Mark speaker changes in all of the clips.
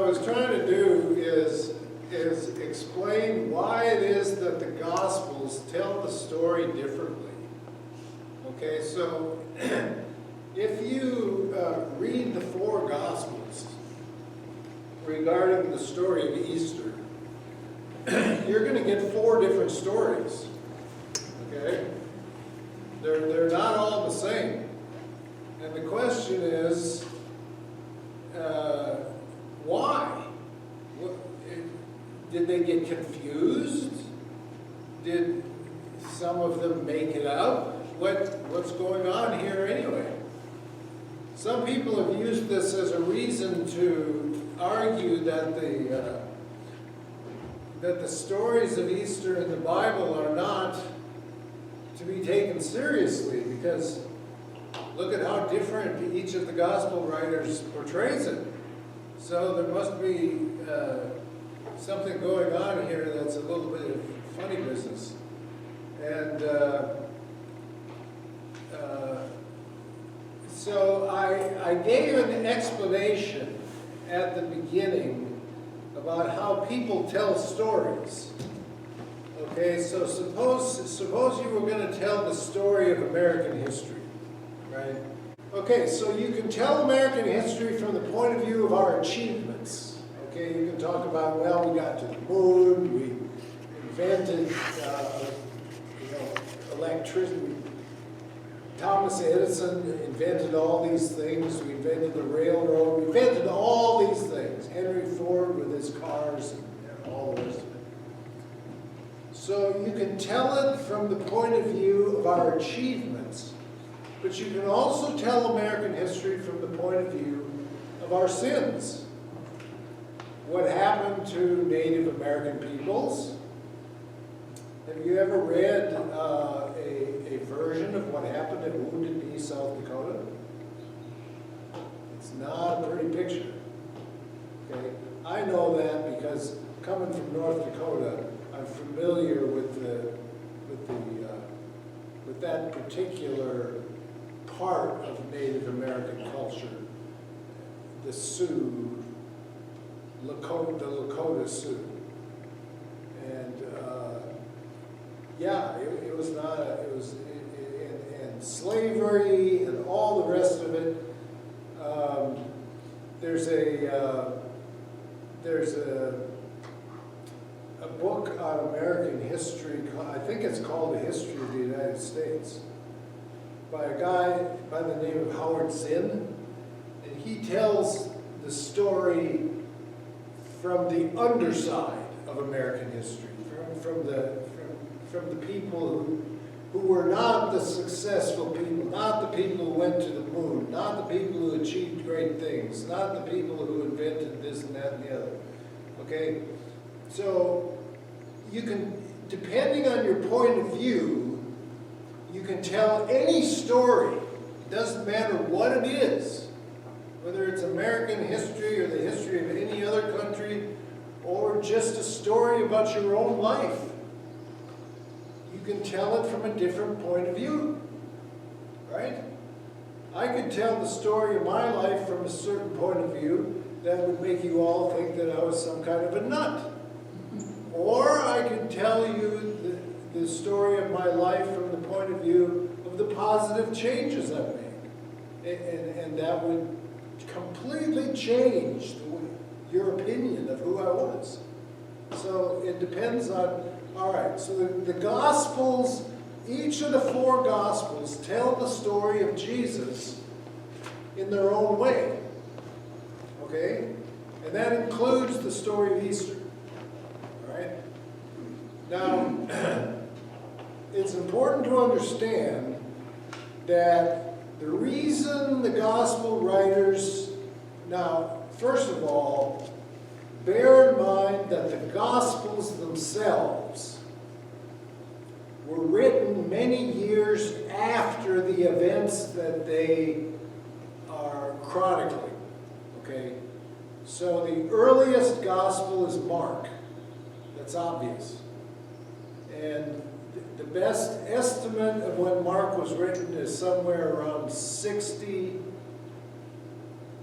Speaker 1: I was trying to do is explain why it is that the Gospels tell the story differently. Okay, so if you read the four Gospels regarding the story of Easter, you're going to get four different stories. Okay, they're not all the same, and the question is, why? Did they get confused? Did some of them make it up? What's going on here anyway? Some people have used this as a reason to argue that the stories of Easter in the Bible are not to be taken seriously, because look at how different each of the gospel writers portrays it. So there must be something going on here that's a little bit of funny business. And so I gave an explanation at the beginning about how people tell stories. Okay, so suppose you were going to tell the story of American history, right? Okay, so you can tell American history from the point of view of our achievements. Okay, you can talk about, well, we got to the moon, we invented, electricity. Thomas Edison invented all these things. We invented the railroad. We invented all these things. Henry Ford with his cars and all the rest of it. So you can tell it from the point of view of our achievements, but you can also tell American history from the point of view of our sins. What happened to Native American peoples? Have you ever read a version of what happened at Wounded Knee, South Dakota? It's not a pretty picture. Okay, I know that because coming from North Dakota, I'm familiar with that particular part of Native American culture, the Sioux, the Lakota Sioux, and yeah, it was not and slavery and all the rest of it. There's a book on American history, I think it's called The History of the United States, by a guy by the name of Howard Zinn, and he tells the story from the underside of American history, from the people who were not the successful people, not the people who went to the moon, not the people who achieved great things, not the people who invented this and that and the other. Okay? So you can, depending on your point of view, you can tell any story. It doesn't matter what it is, whether it's American history or the history of any other country, or just a story about your own life. You can tell it from a different point of view, right? I could tell the story of my life from a certain point of view that would make you all think that I was some kind of a nut. Or I could tell you the story of my life from the point of view of the positive changes I've made. And that would completely change your opinion of who I was. So it depends on, all right, so the Gospels, each of the four Gospels tell the story of Jesus in their own way. Okay? And that includes the story of Easter. All right? Now, it's important to understand that the reason the Gospel writers, now, first of all, bear in mind that the Gospels themselves were written many years after the events that they are chronicling. Okay? So the earliest Gospel is Mark. That's obvious. And the best estimate of when Mark was written is somewhere around 60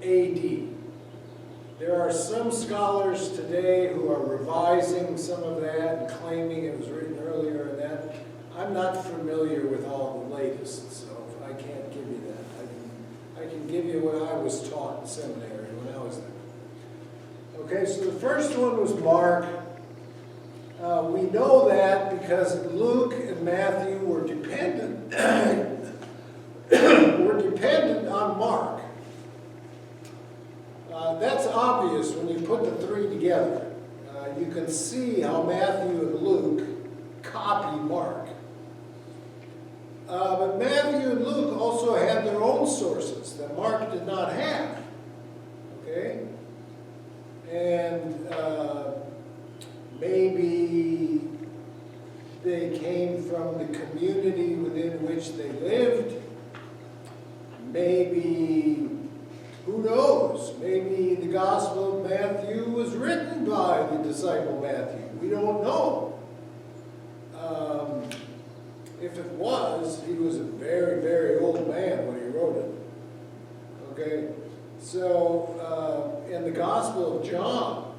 Speaker 1: AD. There are some scholars today who are revising some of that and claiming it was written earlier and that. I'm not familiar with all the latest, so I can't give you that. I can give you what I was taught in seminary when I was there. Okay, so the first one was Mark. We know that because Luke and Matthew were dependent on Mark. That's obvious when you put the three together. You can see how Matthew and Luke copy Mark. But Matthew and Luke also had their own sources that Mark did not have. Okay? And maybe they came from the community within which they lived. Maybe, who knows, maybe the Gospel of Matthew was written by the disciple Matthew. We don't know. If it was, he was a very, very old man when he wrote it. Okay? So, in the Gospel of John,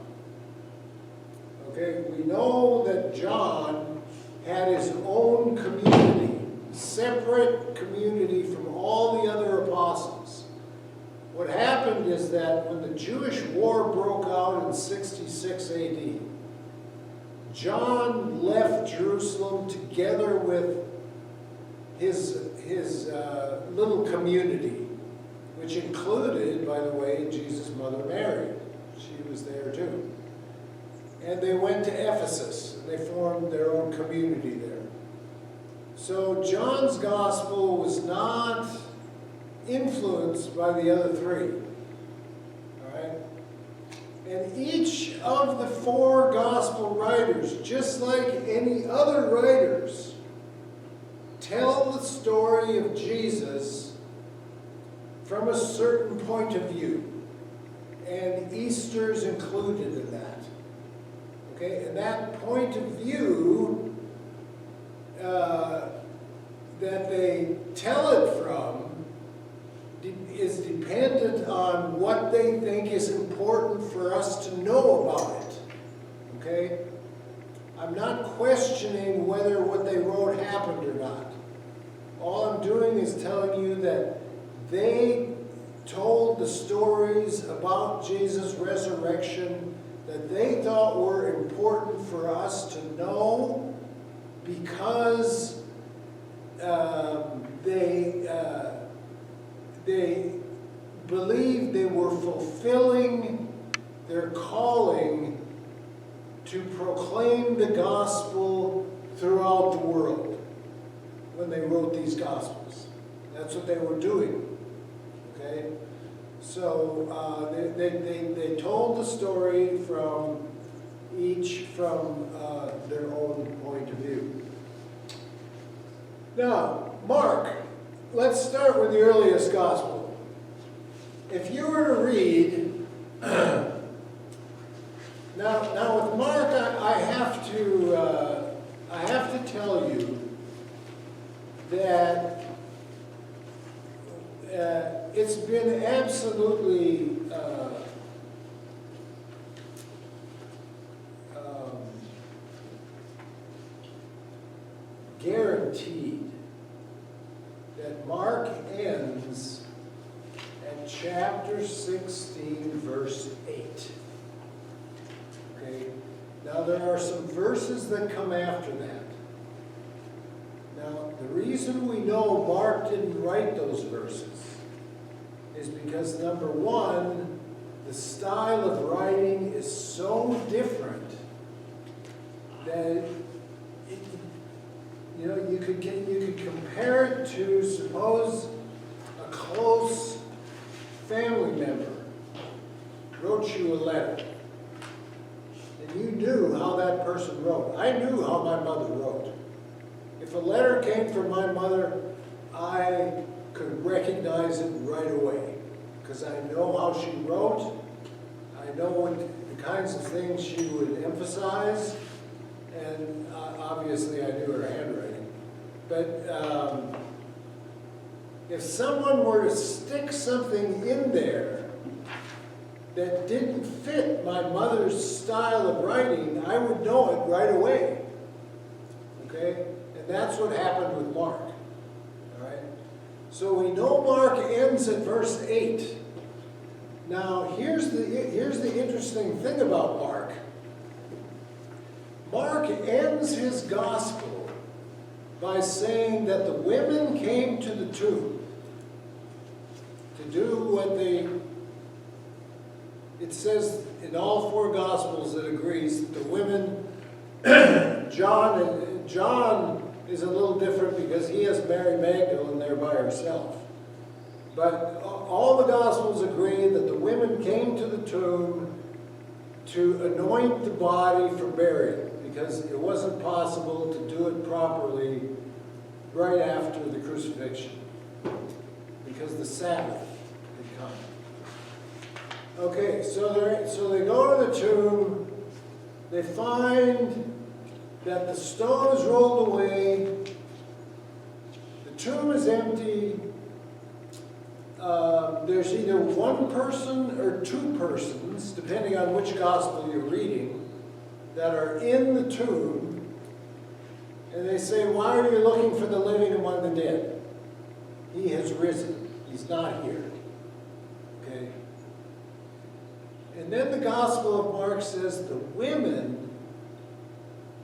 Speaker 1: okay, we know that John had his own community, separate community from all the other apostles. What happened is that when the Jewish war broke out in 66 AD, John left Jerusalem together with his little community, which included, by the way, Jesus' mother Mary. She was there too. And they went to Ephesus, and they formed their own community there. So John's gospel was not influenced by the other three. All right? And each of the four gospel writers, just like any other writers, tell the story of Jesus from a certain point of view. And Easter's included in that. Okay? And that point of view that they tell it from is dependent on what they think is important for us to know about it. Okay? I'm not questioning whether what they wrote happened or not. All I'm doing is telling you that they told the stories about Jesus' resurrection that they thought were important for us to know because they believed they were fulfilling their calling to proclaim the gospel throughout the world when they wrote these gospels. That's what they were doing. Okay? So they told the story from their own point of view. Now, Mark, let's start with the earliest gospel. If you were to read, now with Mark, I have to tell you that it's been absolutely guaranteed that Mark ends at chapter 16, verse 8. Okay? Now there are some verses that come after that. Now, the reason we know Mark didn't write those verses is because, number one, the style of writing is so different that you could compare it to, suppose, a close family member wrote you a letter, and you knew how that person wrote. I knew how my mother wrote. If a letter came from my mother, I could recognize it right away because I know how she wrote. I know the kinds of things she would emphasize, and obviously I knew her handwriting. But if someone were to stick something in there that didn't fit my mother's style of writing, I would know it right away. Okay? And that's what happened with Mark. All right? So we know Mark ends at verse 8. Now, here's the interesting thing about Mark. Mark ends his gospel by saying that the women came to the tomb to do what it says in all four gospels, it agrees that the women, John is a little different because he has Mary Magdalene there by herself. But all the gospels agree that the women came to the tomb to anoint the body for burial, because it wasn't possible to do it properly right after the crucifixion, because the Sabbath had come. Okay, so they go to the tomb, they find that the stone is rolled away, the tomb is empty, there's either one person or two persons, depending on which gospel you're reading, that are in the tomb, and they say, why are you looking for the living among the dead? He has risen. He's not here. Okay? And then the Gospel of Mark says the women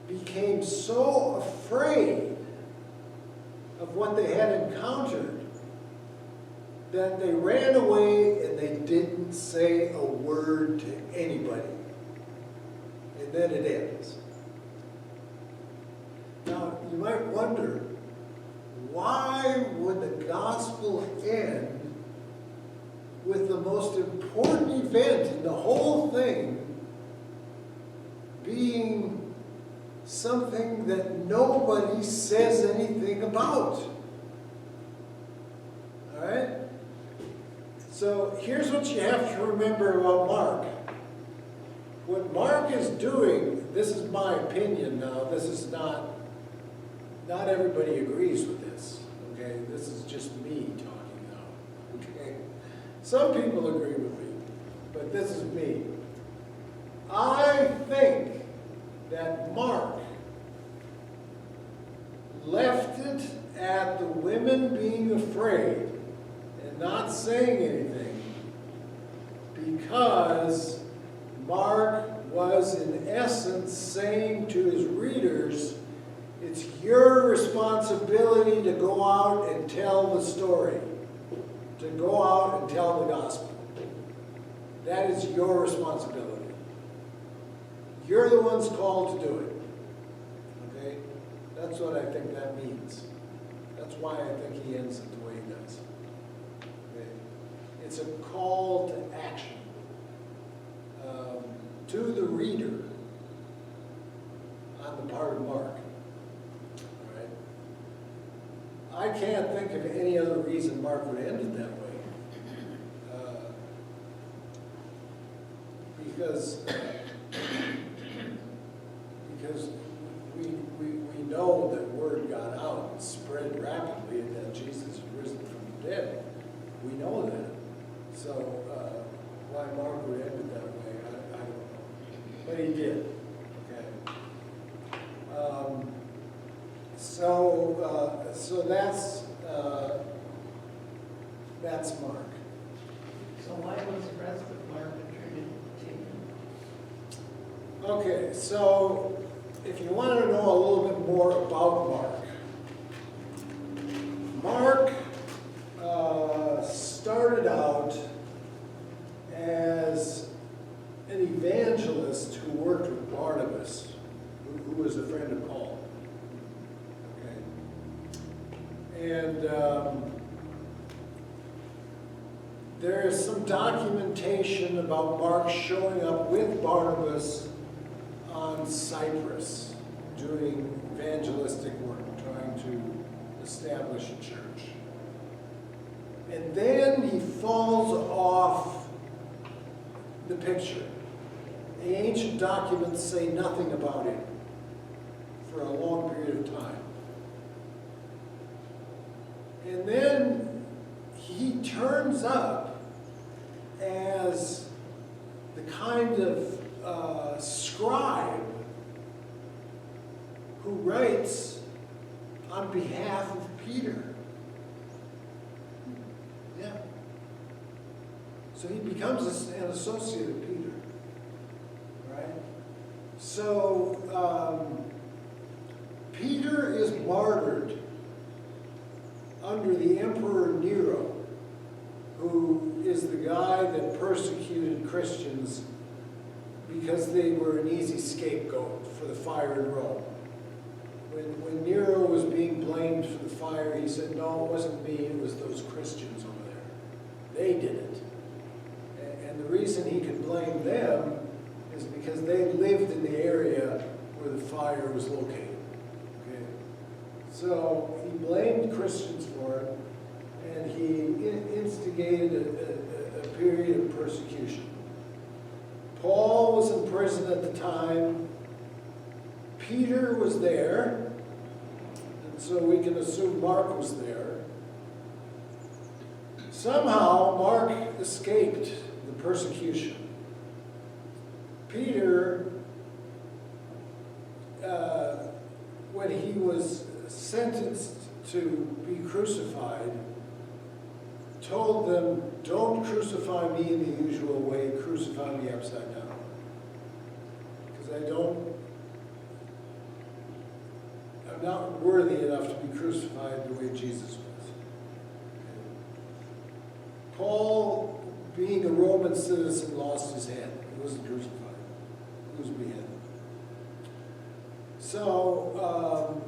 Speaker 1: became so afraid of what they had encountered that they ran away and they didn't say a word to anybody. And then it ends. Now, you might wonder, why would the gospel end with the most important event in the whole thing being something that nobody says anything about? All right? So here's what you have to remember about Mark. What Mark is doing, this is my opinion now, this is not everybody agrees with this, okay? This is just me talking now, okay? Some people agree with me, but this is me. I think that Mark left it at the women being afraid and not saying anything because Mark was in essence saying to his readers, it's your responsibility to go out and tell the story, to go out and tell the gospel. That is your responsibility. You're the ones called to do it. Okay? That's what I think that means. That's why I think he ends it the way he does. Okay? It's a call to action. To the reader on the part of Mark. All right? I can't think of any other reason Mark would end it that way. Because we know that word got out and spread rapidly and that Jesus is risen from the dead. We know that. So why Mark would end it that way, I don't know. But he did. Okay. So that's Mark.
Speaker 2: So why was the rest of Mark attributed to him?
Speaker 1: Okay, so if you want to know a little bit more about Mark started out as an evangelist who worked with Barnabas, who was a friend of Paul. Okay. And there is some documentation about Mark showing up with Barnabas on Cyprus, doing evangelistic work, trying to establish a church. And then he falls off the picture. The ancient documents say nothing about him for a long period of time. And then he turns up as the kind of scribe who writes on behalf of Peter. Yeah. So he becomes an associate of Peter. Right? So Peter is martyred under the Emperor Nero, who is the guy that persecuted Christians because they were an easy scapegoat for the fire in Rome. When Nero was being blamed for the fire, he said, no, it wasn't me, it was those Christians over there. They did it. And the reason he could blame them is because they lived in the area where the fire was located. Okay? So he blamed Christians for it, and he instigated a period of persecution. Paul was in prison at the time. Peter was there, and so we can assume Mark was there. Somehow, Mark escaped the persecution. Peter, when he was sentenced to be crucified, told them, don't crucify me in the usual way, crucify me upside down. Because I'm not worthy enough to be crucified the way Jesus was. Paul, being a Roman citizen, lost his head. He wasn't crucified. He was beheaded. So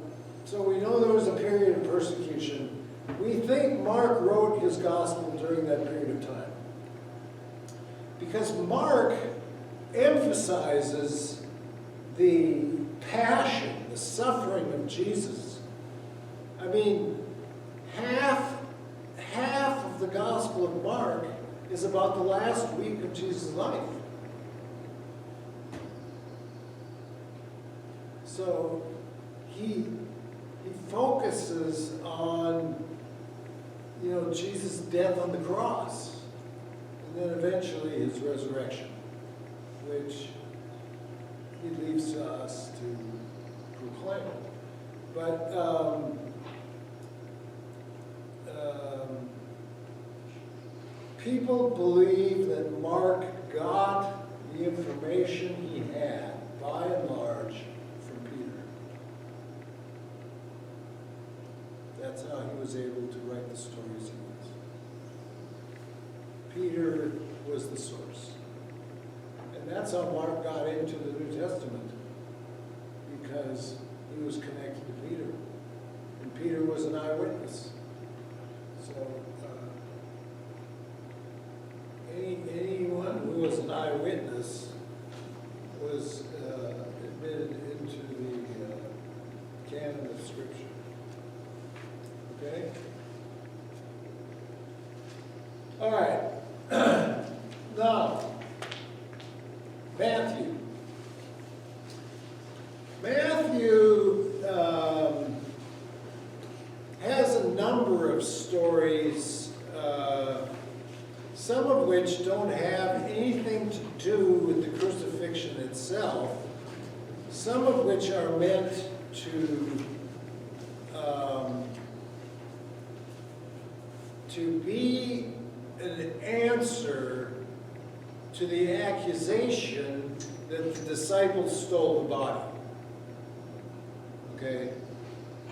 Speaker 1: we know there was a period of persecution. We think Mark wrote his gospel during that period of time. Because Mark emphasizes the passion, the suffering of Jesus. I mean, half of the Gospel of Mark is about the last week of Jesus' life. So he focuses on, Jesus' death on the cross, and then eventually his resurrection, which he leaves to us to proclaim. But people believe that Mark got the information he had, by and large, from Peter. That's how he was able to write the stories he was. Peter was the source. And that's how Mark got into the New Testament, because he was connected to Peter. And Peter was an eyewitness. So anyone who was an eyewitness was admitted into the canon of Scripture. Okay? All right. Now, Matthew. Matthew has a number of stories, some of which don't have anything to do with the crucifixion itself, some of which are meant to be an answer to the accusation that the disciples stole the body. Okay?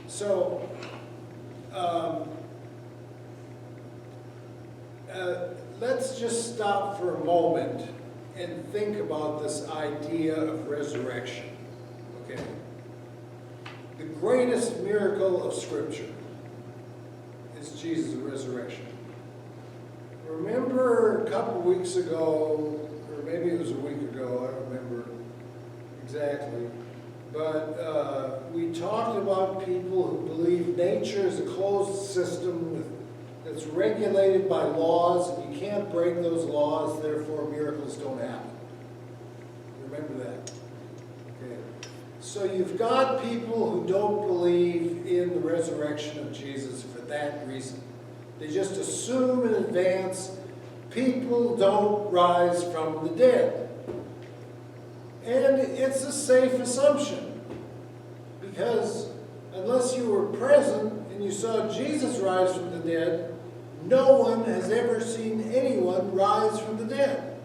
Speaker 1: So, let's just stop for a moment and think about this idea of resurrection. Okay? The greatest miracle of Scripture is Jesus' resurrection. Remember a couple weeks ago, or maybe it was a week ago, I don't remember exactly, but we talked about people who believe nature is a closed system that's regulated by laws, and you can't break those laws, therefore miracles don't happen. Remember that? Okay. So you've got people who don't believe in the resurrection of Jesus for that reason. They just assume in advance people don't rise from the dead. And it's a safe assumption, because unless you were present and you saw Jesus rise from the dead, no one has ever seen anyone rise from the dead.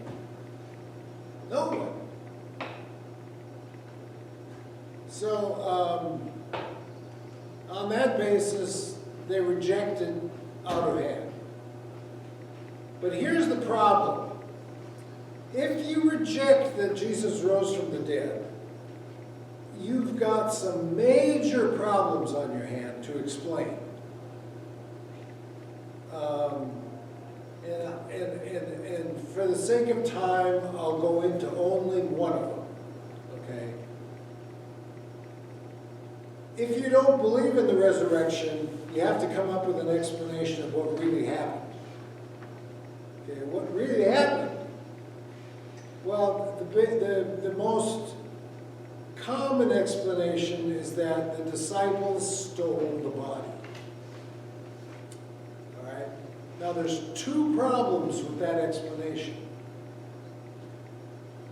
Speaker 1: No one. So, on that basis, they rejected out of hand. But here's the problem. If you reject that Jesus rose from the dead, you've got some major problems on your hand to explain. And for the sake of time, I'll go into only one of them, okay? If you don't believe in the resurrection, you have to come up with an explanation of what really happened. Okay, what really happened? Well, the most common explanation is that the disciples stole the body. All right? Now, there's two problems with that explanation.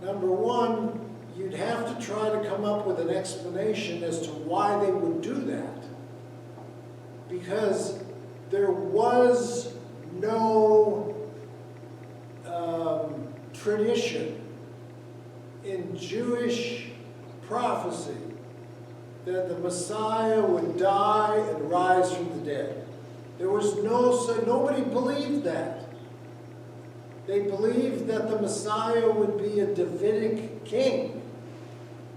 Speaker 1: Number one, you'd have to try to come up with an explanation as to why they would do that. Because there was no tradition in Jewish prophecy that the Messiah would die and rise from the dead. There was nobody believed that. They believed that the Messiah would be a Davidic king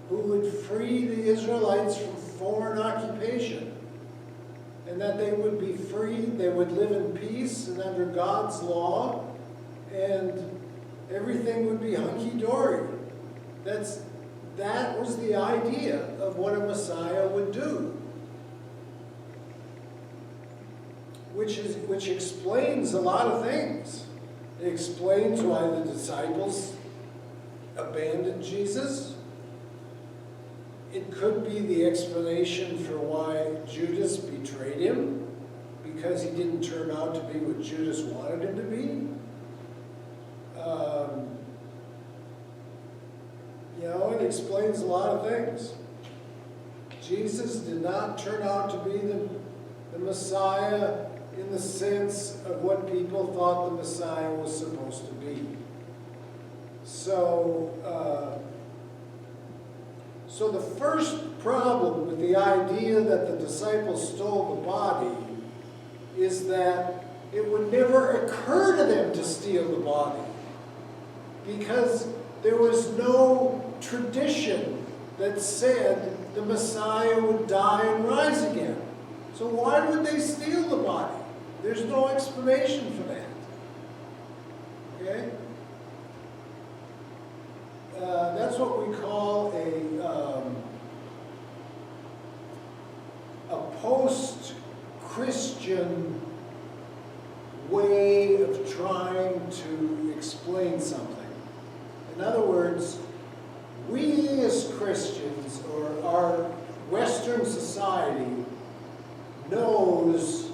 Speaker 1: who would free the Israelites from foreign occupation, and that they would be free, they would live in peace and under God's law, and everything would be hunky-dory. That was the idea of what a Messiah would do. Which explains a lot of things. It explains why the disciples abandoned Jesus. It could be the explanation for why Judas betrayed him, because he didn't turn out to be what Judas wanted him to be. It explains a lot of things. Jesus did not turn out to be the Messiah in the sense of what people thought the Messiah was supposed to be. So the first problem with the idea that the disciples stole the body is that it would never occur to them to steal the body, because there was no tradition that said the Messiah would die and rise again. So why would they steal the body? There's no explanation for that. Okay? That's what we call a post-Christian way of trying to explain something. In other words, we as Christians, or our Western society, knows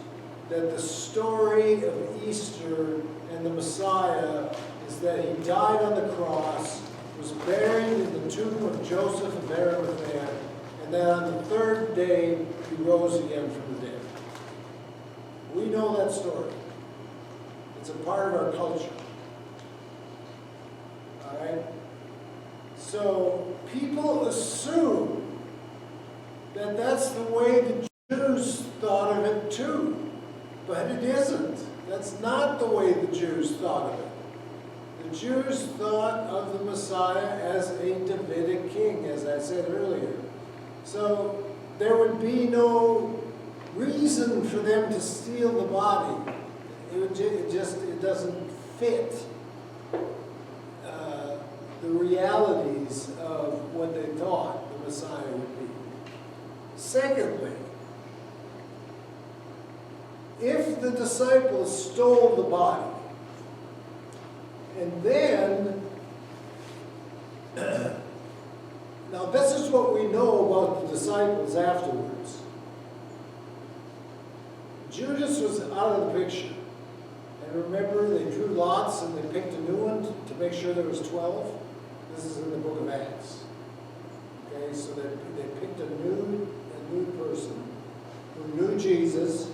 Speaker 1: that the story of Easter and the Messiah is that he died on the cross, was buried in the tomb of Joseph of Arimathea, and then on the third day he rose again from the dead. We know that story. It's a part of our culture. All right? So people assume that that's the way the Jews thought of it too. But it isn't. That's not the way the Jews thought of it. The Jews thought of the Messiah as a Davidic king, as I said earlier. So there would be no reason for them to steal the body. It doesn't fit the realities of what they thought the Messiah would be. Secondly, if the disciples stole the body, and then, now this is what we know about the disciples afterwards. Judas was out of the picture. And remember, they drew lots and they picked a new one to make sure there was 12. This is in the book of Acts. Okay, so they picked a new person who knew Jesus.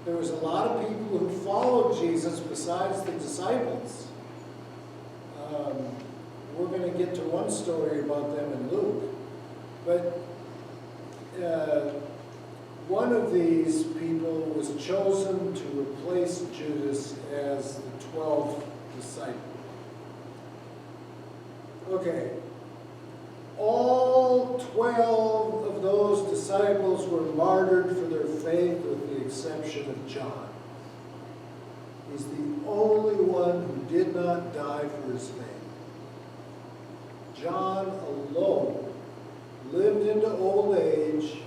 Speaker 1: There was a lot of people who followed Jesus besides the disciples. We're going to get to one story about them in Luke. But one of these people was chosen to replace Judas as the 12th disciple. Okay. All 12 of those disciples were martyred for their faith with the exception of John. He's the only one who did not die for his faith. John alone lived into old age.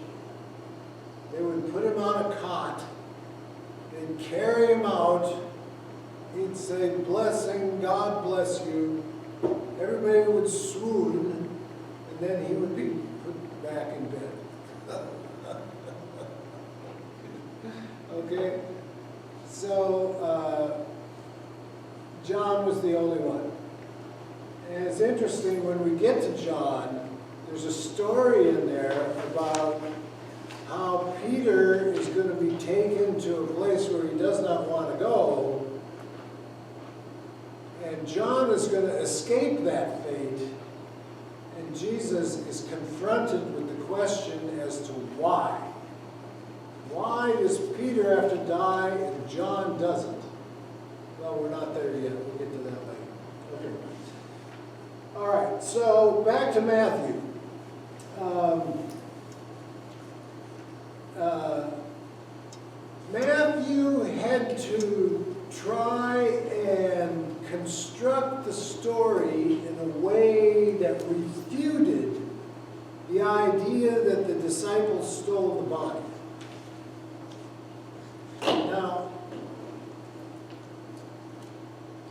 Speaker 1: They would put him on a cot. They'd carry him out. He'd say, "Blessing, God bless you." Everybody would swoon, and then he would be put back in bed. Okay? So, John was the only one. And it's interesting, when we get to John, there's a story in there about how Peter is going to be taken to a place where he does not want to go, and John is going to escape that fate, and Jesus is confronted with the question as to why. Why does Peter have to die and John doesn't? Well, we're not there yet. We'll get to that later. Okay. All right, so back to Matthew. Matthew had to try and construct the story in a way that refuted the idea that the disciples stole the body. Now,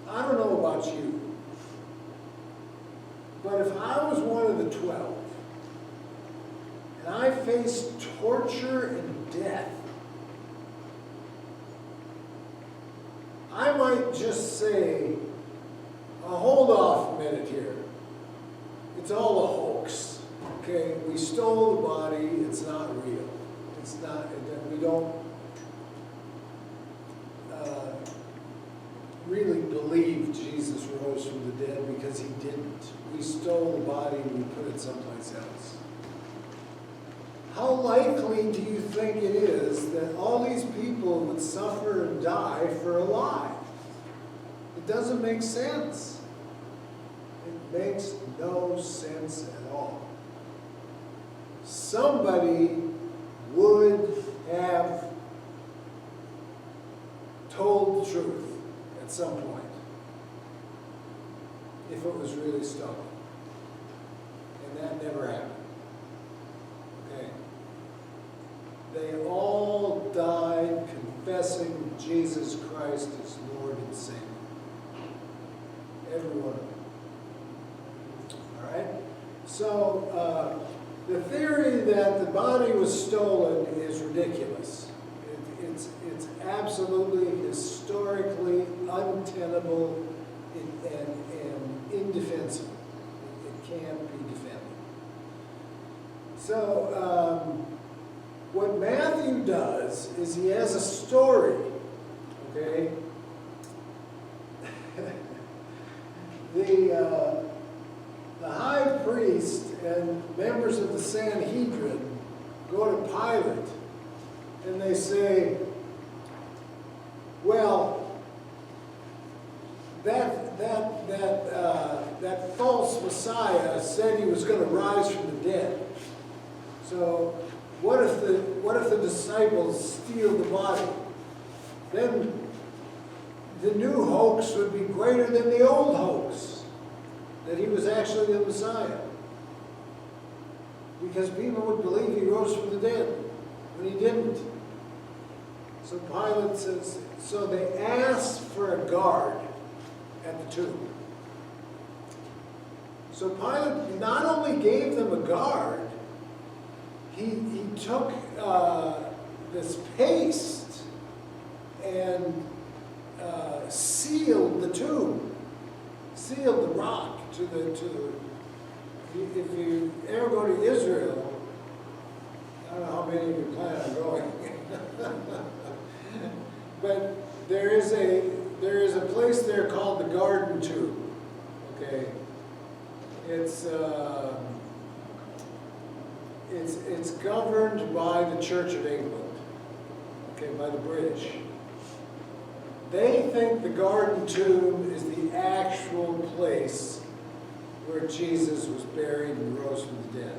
Speaker 1: I don't know about you, but if I was one of the 12 and I faced torture and death, I might just say, hold off a minute here. It's all a hoax. Okay, we stole the body. It's not real. It's not. We don't really believe Jesus rose from the dead, because he didn't. We stole the body and we put it someplace else. How likely do you think it is that all these people would suffer and die for a lie? It doesn't make sense. It makes no sense at all. Somebody would have told the truth at some point, if it was really stolen. And that never happened. Okay? They all died confessing Jesus Christ as Lord and Savior. Every one of them. All right? So, the theory that the body was stolen is ridiculous. It's absolutely historically untenable and indefensible. It can't be defended. So, what Matthew does is he has a story, okay? The high priest and members of the Sanhedrin go to Pilate and they say, well, that false Messiah said he was going to rise from the dead. So what if the disciples steal the body? Then the new hoax would be greater than the old hoax, that he was actually the Messiah. Because people would believe he rose from the dead when he didn't. So Pilate says, so they asked for a guard at the tomb. So Pilate not only gave them a guard, he took this paste and sealed the tomb, sealed the rock to if you ever go to Israel, I don't know how many of you plan on going, but there is a place there called the Garden Tomb. Okay, it's governed by the Church of England. Okay, by the British. They think the Garden Tomb is the actual place where Jesus was buried and rose from the dead.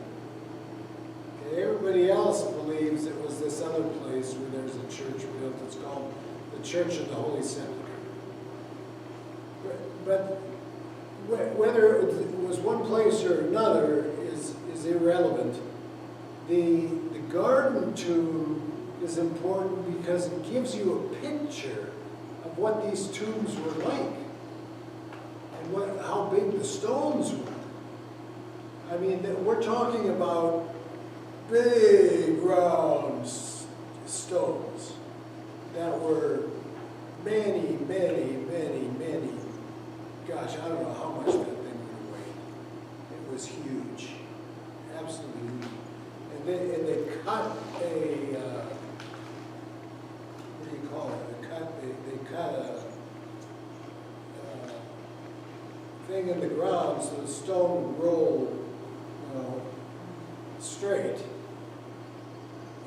Speaker 1: Okay, everybody else believes it was this other place where there's a church built. It's called the Church of the Holy Sepulchre. But whether it was one place or another is irrelevant. The Garden Tomb is important because it gives you a picture of what these tombs were like and how big the stones were. I mean, we're talking about big round stones that were many, gosh, I don't know how much that thing would have weighed. It was huge, absolutely huge. And they cut what do you call it? They cut a thing in the ground so the stone would roll, straight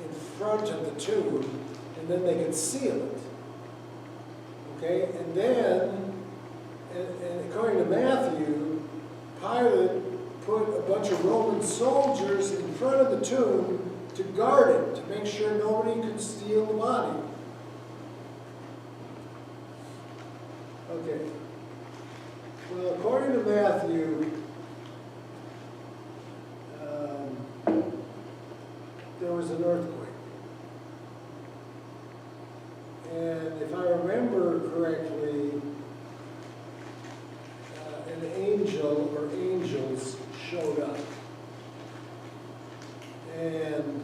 Speaker 1: in front of the tomb, and then they could seal it. Okay, and then, and according to Matthew, Pilate put a bunch of Roman soldiers in front of the tomb to guard it, to make sure nobody could steal the body. Okay. Well, according to Matthew, there was an earthquake. And if I remember correctly, an angel or angels showed up. And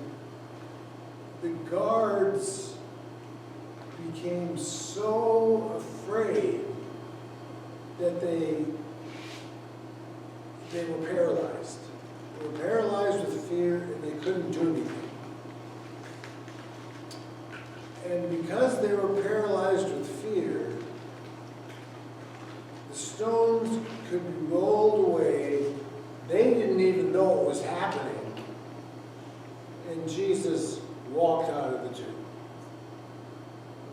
Speaker 1: the guards became so afraid that they were paralyzed. They were paralyzed with fear and they couldn't do anything. And because they were paralyzed with fear, the stones could be rolled away. They didn't even know it was happening. And Jesus walked out of the tomb.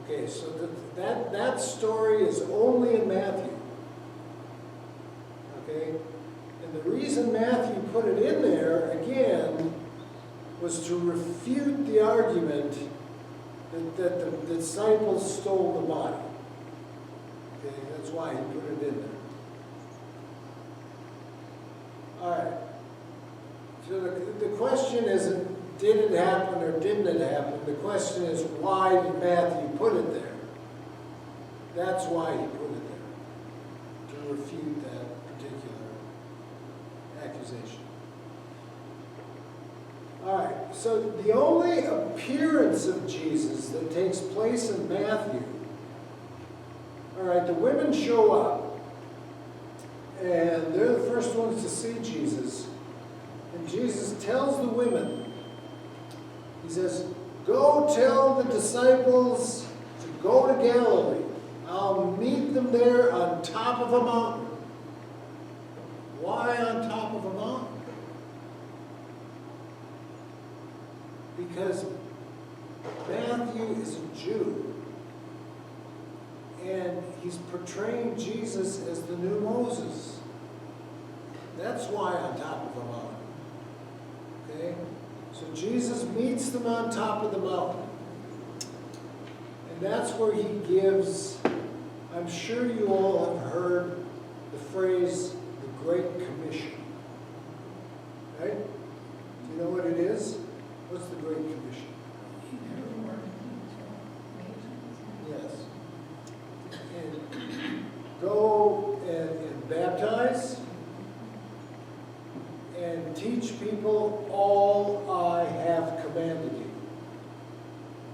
Speaker 1: Okay, so that story is only in Matthew. Okay? And the reason Matthew put it in there, again, was to refute the argument that the disciples stole the body. Okay, that's why he put it in there. All right. So the question isn't, did it happen or didn't it happen? The question is, why did Matthew put it there? That's why he put it there, to refute that particular accusation. All right, so the only appearance of Jesus that takes place in Matthew, all right, the women show up, and they're the first ones to see Jesus, and Jesus tells the women, he says, go tell the disciples to go to Galilee. I'll meet them there on top of a mountain. Why on top of a mountain? Because Matthew is a Jew, and he's portraying Jesus as the new Moses. That's why on top of a mountain. Okay? So Jesus meets them on top of the mountain. And that's where he gives, I'm sure you all have heard the phrase, the Great Commission. Right? Do you know what it is? What's the Great Commission? Yes. And go and baptize and teach people all I have commanded you.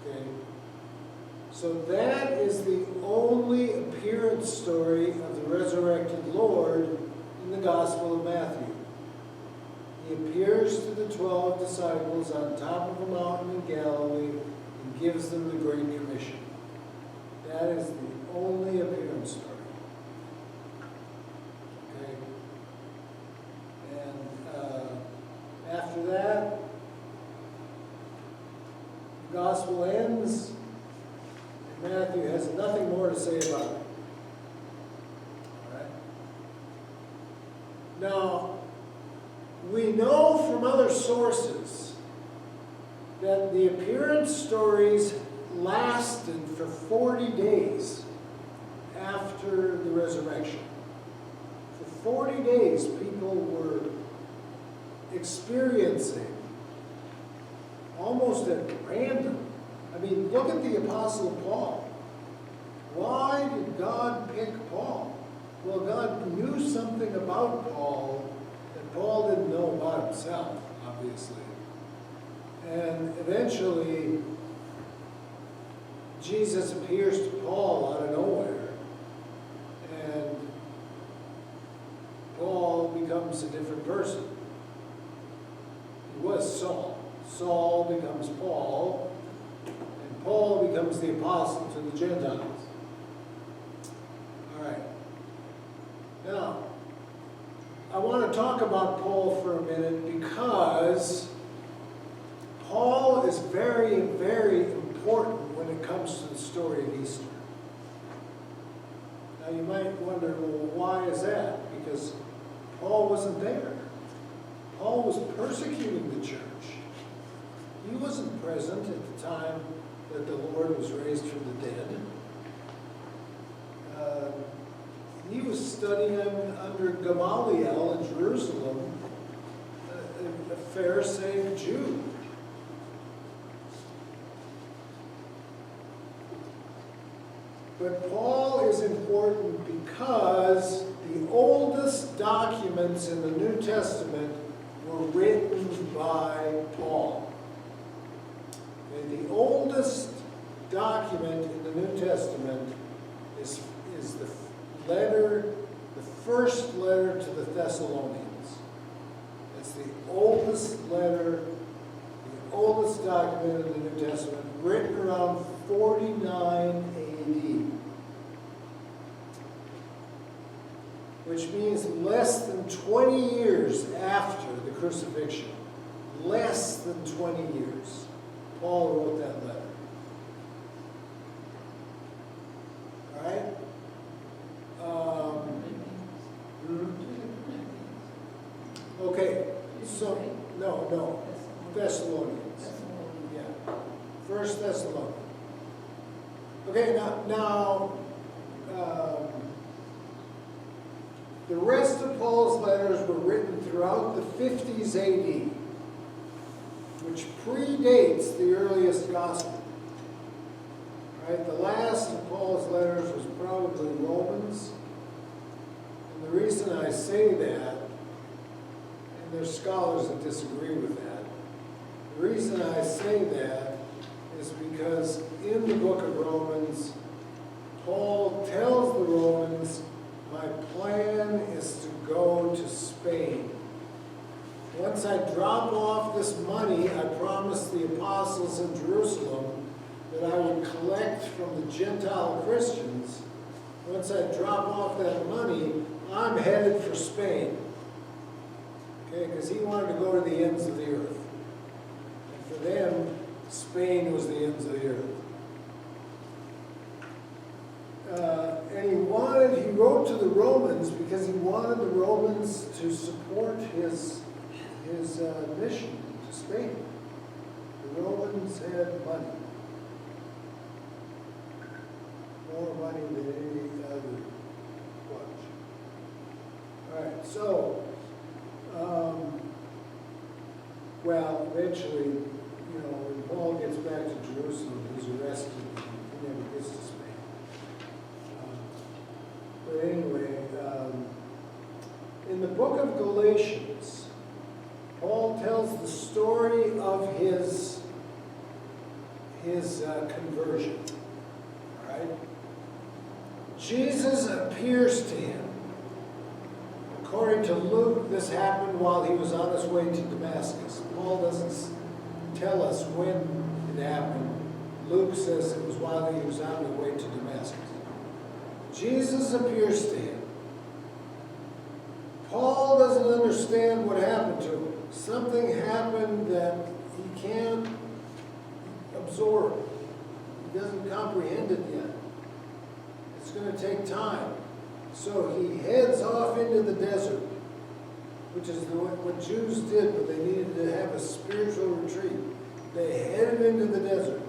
Speaker 1: Okay? So that is the only appearance story of the resurrected Lord in the Gospel of Matthew. He appears to the 12 disciples on top of a mountain in Galilee and gives them the Great Commission. That is the only appearance story. Okay? And after that, the gospel ends, and Matthew has nothing more to say about it. All right? Now, we know from other sources that the appearance stories lasted for 40 days after the resurrection. For 40 days, people were experiencing, almost at random. I mean, look at the Apostle Paul. Why did God pick Paul? Well, God knew something about Paul that Paul didn't know about himself, obviously. And eventually, Jesus appears to Paul out of nowhere, and Paul becomes a different person. He was Saul. Saul becomes Paul, and Paul becomes the apostle to the Gentiles. All right. Now, I want to talk about Paul for a minute because Paul is very, very important when it comes to the story of Easter. Now you might wonder, well, why is that? Because Paul wasn't there. Paul was persecuting the church. He wasn't present at the time that the Lord was raised from the dead. He was studying under Gamaliel in Jerusalem, a Pharisee Jew. But Paul is important because the oldest documents in the New Testament were written by Paul. Okay, the oldest document in the New Testament is the first letter to the Thessalonians. It's the oldest letter, the oldest document in the New Testament, written around 49 AD. Which means less than 20 years after the crucifixion. Less than 20 years. Paul wrote that letter. All right? Okay, so, no, Thessalonians. Yeah, First Thessalonians. Okay, now the rest of Paul's letters were written throughout the 50s AD, which predates the earliest gospel. Right? The last of Paul's letters was probably Romans. And the reason I say that, and there's scholars that disagree with that, the reason I say that is because in the book of Romans, Paul tells the Romans, my plan is to go to Spain. Once I drop off this money, I promised the apostles in Jerusalem that I would collect from the Gentile Christians. Once I drop off that money, I'm headed for Spain. Okay, because he wanted to go to the ends of the earth. And for them, Spain was the ends of the earth. And he wrote to the Romans because he wanted the Romans to support his mission to Spain. The Romans had money. More money than any other bunch. All right, so, well, eventually, when Paul gets back to Jerusalem, he's arrested and he never gets to Spain. But anyway, in the book of Galatians, Paul tells the story of his conversion. All right? Jesus appears to him. According According to Luke, this happened while he was on his way to Damascus. Paul doesn't tell us when it happened. Luke says it was while he was on the way to Damascus. Jesus appears to him. Paul doesn't understand what happened to him. Something happened that he can't absorb. He doesn't comprehend it yet. It's going to take time. So he heads off into the desert, which is what Jews did when they needed to have a spiritual retreat. They headed into the desert.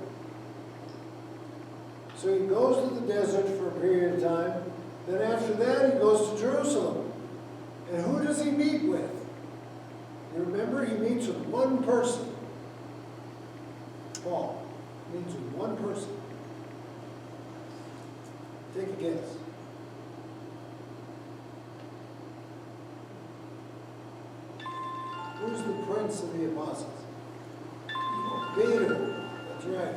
Speaker 1: So he goes to the desert for a period of time. Then after that, he goes to Jerusalem. And who does he meet with? You remember, he meets with one person. Paul meets with one person. Take a guess. Who's the prince of the apostles? Peter. That's right.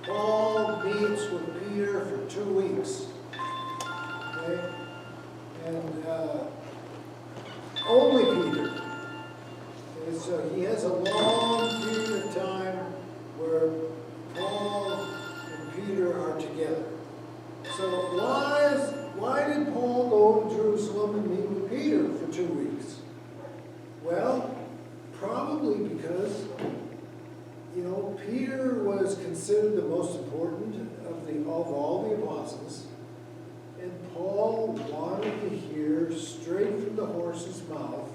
Speaker 1: Paul meets with Peter for 2 weeks. Okay? And only Peter. Okay, so he has a long period of time where Paul and Peter are together. So why did Paul go to Jerusalem and meet with Peter for 2 weeks? Well, probably because, Peter was considered the most important of all the apostles, and Paul wanted to hear straight from the horse's mouth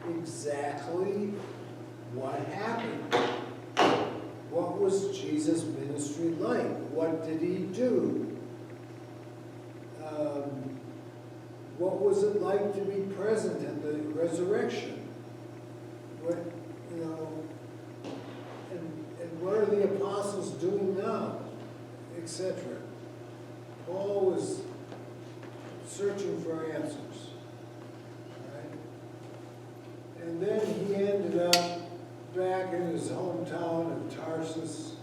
Speaker 1: exactly what happened. What was Jesus' ministry like? What did he do? What was it like to be present at the resurrection? And what are the apostles doing now? Etc. Paul was searching for answers. Right? And then he ended up back in his hometown of Tarsus,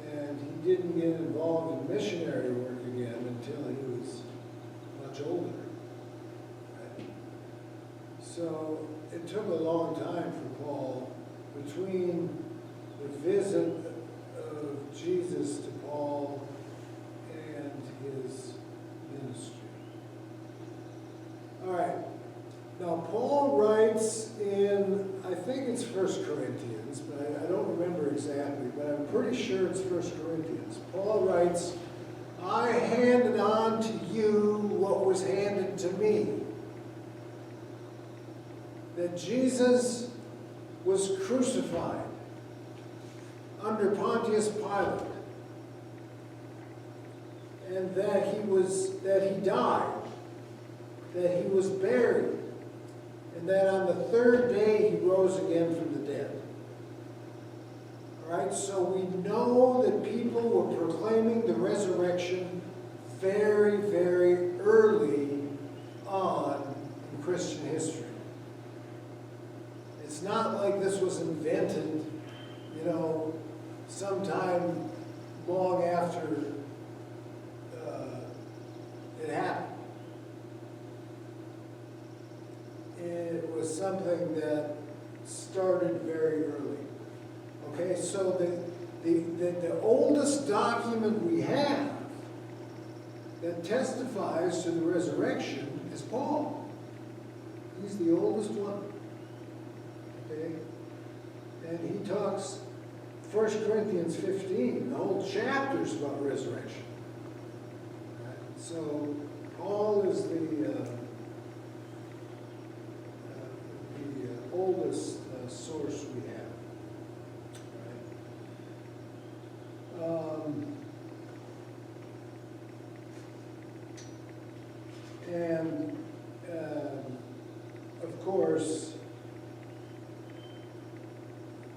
Speaker 1: and he didn't get involved in missionary work again until he was much older. Right? So it took a long time for Paul between the visit of Jesus to Paul and his ministry. All right. Now, Paul writes in, I think it's 1 Corinthians, but I don't remember exactly, but I'm pretty sure it's 1 Corinthians. Paul writes, I handed on to you what was handed to me. That Jesus was crucified under Pontius Pilate, and that he died, that he was buried, and that on the third day he rose again from the dead. All right, so we know that people were proclaiming the resurrection very, very early on in Christian history. It's not like this was invented, sometime long after it happened. It was something that started very early. Okay, so the oldest document we have that testifies to the resurrection is Paul. He's the oldest one. Okay? And he talks, 1 Corinthians 15, the whole chapter's about resurrection. Right? So Paul is the oldest source we have. Right? And of course,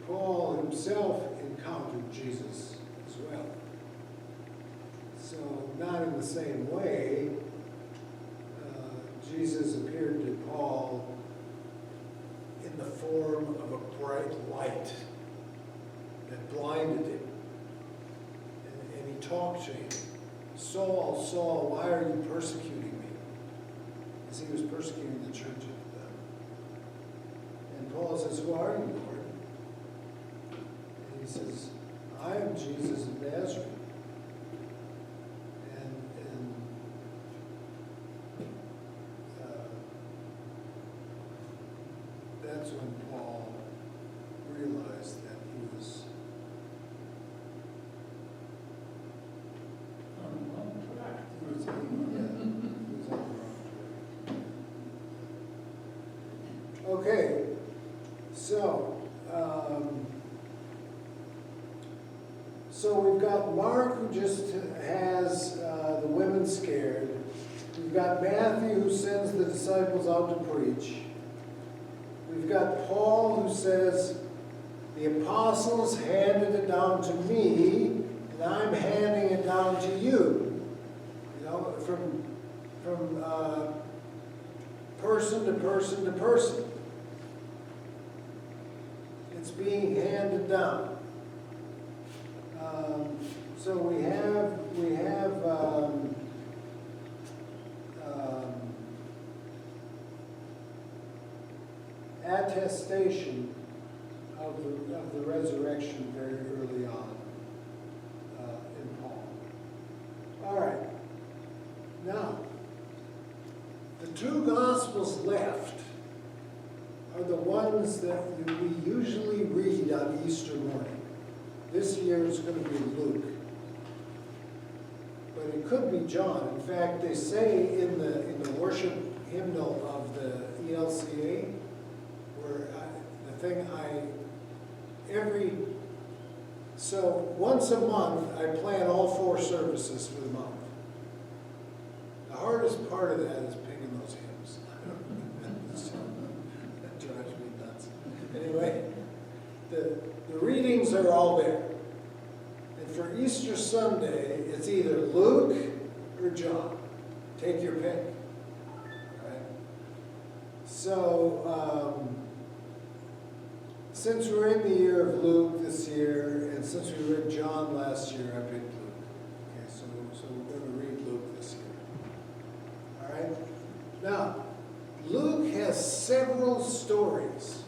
Speaker 1: Paul himself encountered Jesus as well. So not in the same way. Jesus appeared to Paul in the form of a bright light that blinded him. And he talked to him. Saul, Saul, why are you persecuting me? As he was persecuting the church at the time. And Paul says, "Who are you, Lord?" And he says, "I am Jesus of Nazareth." And that's when Paul realized that he was
Speaker 2: On the wrong track.
Speaker 1: he was on the wrong track. Okay, so we've got Mark, who just has the women scared. We've got Matthew, who sends the disciples out to preach. We've got Paul, who says, the apostles handed it down to me, and I'm handing it down to you. You know, from person to person to person. It's being handed down. So we have attestation of the resurrection very early on in Paul. All right. Now, the two Gospels left are the ones that we usually read on Easter morning. This year it's going to be Luke. But it could be John. In fact, they say in the worship hymnal of the ELCA, where so once a month I plan all 4 services for the month. The hardest part of that is picking those hymns. That drives me nuts. Anyway, the readings are all there. And for Easter Sunday, it's either Luke or John. Take your pick. Right? So, since we're in the year of Luke this year, and since we read John last year, I picked Luke. Okay, so we're going to read Luke this year. All right? Now, Luke has several stories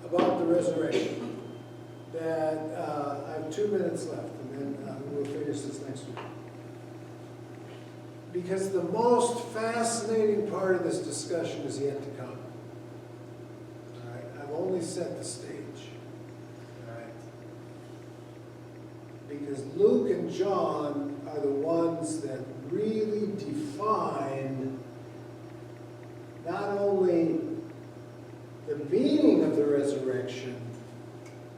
Speaker 1: about the resurrection that I have 2 minutes left, and then we'll finish this next week. Because the most fascinating part of this discussion is yet to come. All right? I've only set the stage. All right? Because Luke and John are the ones that really define not only the meaning of the resurrection,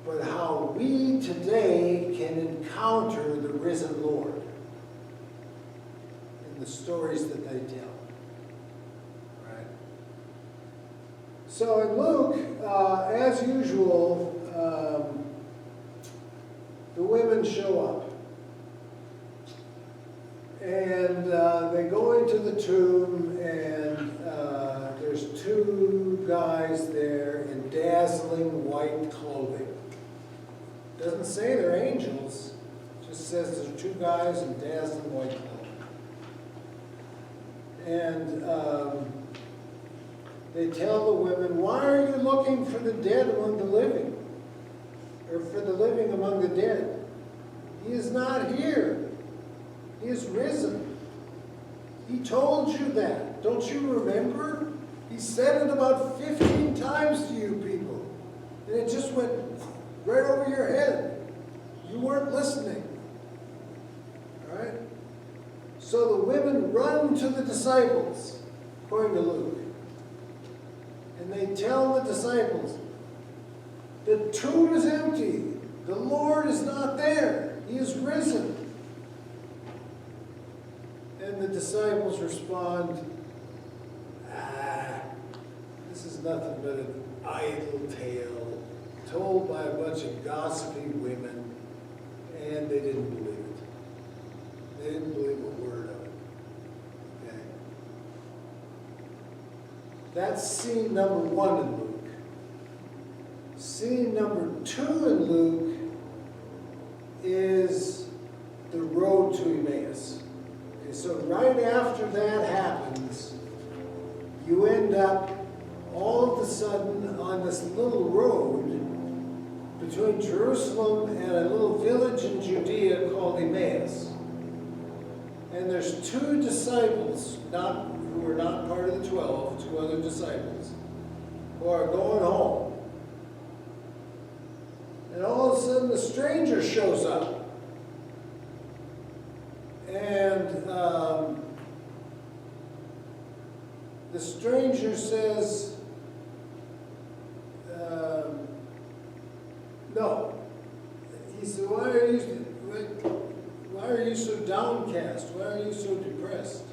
Speaker 1: but how we today can encounter the risen Lord in the stories that they tell. Right? So in Luke, as usual, the women show up. And they go into the tomb, and there's 2 guys there in dazzling white clothing. Doesn't say they're angels, just says there's 2 guys in dazzling white clothing. And they tell the women, "Why are you looking for the dead among the living? Or for the living among the dead? He is not here. He is risen. He told you that. Don't you remember? He said it about 15 times to you people. And it just went right over your head. You weren't listening." All right? So the women run to the disciples, according to Luke. And they tell the disciples, "The tomb is empty. The Lord is not there. He is risen." And the disciples respond, "This is nothing but an idle tale told by a bunch of gossipy women," and they didn't believe it. They didn't believe a word of it. Okay? That's scene number 1 in Luke. Scene number 2 in Luke is the road to Emmaus. Okay, so right after that happens, you end up all of a sudden on this little road between Jerusalem and a little village in Judea called Emmaus. And there's two disciples, who are not part of the 12, two other disciples, who are going home. And all of a sudden the stranger shows up. And the stranger says, no. He said, why are you so downcast? Why are you so depressed?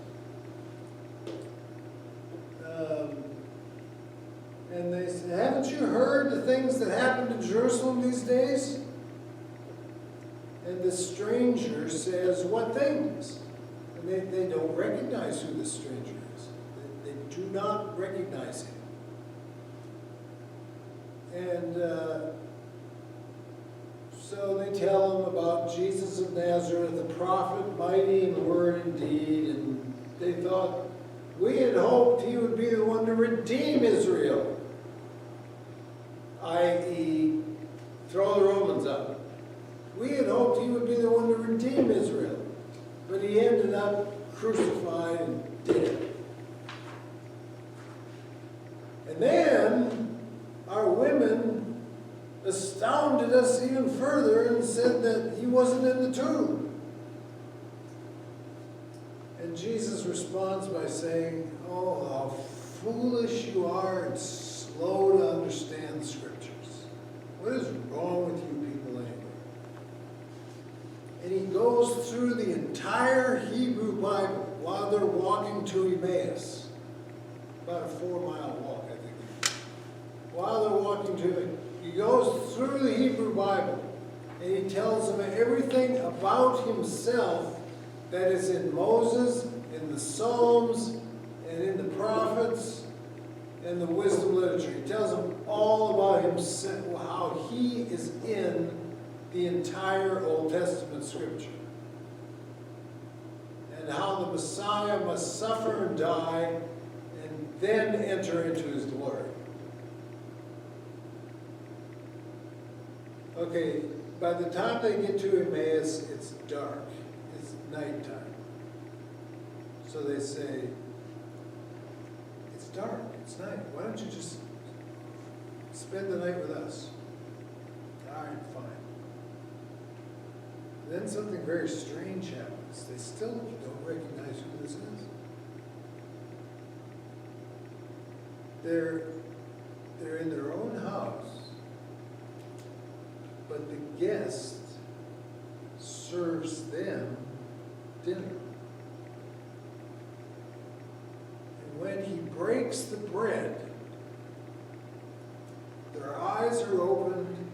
Speaker 1: And they said, haven't you heard the things that happened in Jerusalem these days? And the stranger says, what things? And they don't recognize who the stranger is. They do not recognize him. And so they tell him about Jesus of Nazareth, the prophet, mighty in word and deed. And they thought, we had hoped he would be the one to redeem Israel. I.e., throw the Romans up. We had hoped he would be the one to redeem Israel. But he ended up crucified and dead. And then our women astounded us even further and said that he wasn't in the tomb. And Jesus responds by saying, oh, how foolish you are and slow to understand the Scriptures. What is wrong with you people anyway? And he goes through the entire Hebrew Bible while they're walking to Emmaus. About a 4-mile walk, I think. While they're walking to it, he goes through the Hebrew Bible and he tells them everything about himself that is in Moses, in the Psalms, and in the prophets, and the wisdom literature. He tells them all about himself, how he is in the entire Old Testament Scripture. And how the Messiah must suffer and die and then enter into his glory. Okay, by the time they get to Emmaus, it's dark. It's nighttime. So they say, it's dark, it's night. Why don't you just spend the night with us? All right, fine. Then something very strange happens. They still don't recognize who this is. They're in their own house, but the guest serves them dinner. And when he breaks the bread, their eyes are opened,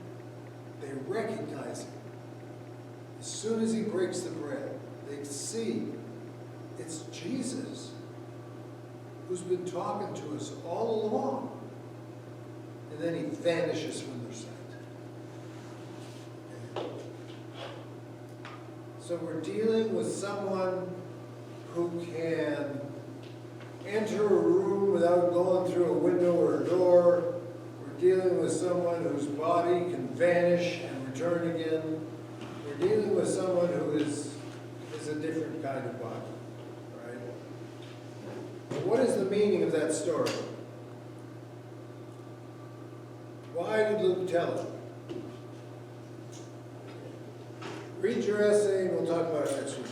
Speaker 1: they recognize him. As soon as he breaks the bread, they see it's Jesus who's been talking to us all along. And then he vanishes from their sight. So we're dealing with someone who can enter a room without going through a window or a door. We're dealing with someone whose body can vanish and return again. We're dealing with someone who is a different kind of body, right? But what is the meaning of that story? Why did Luke tell it? Read your essay and we'll talk about it next week.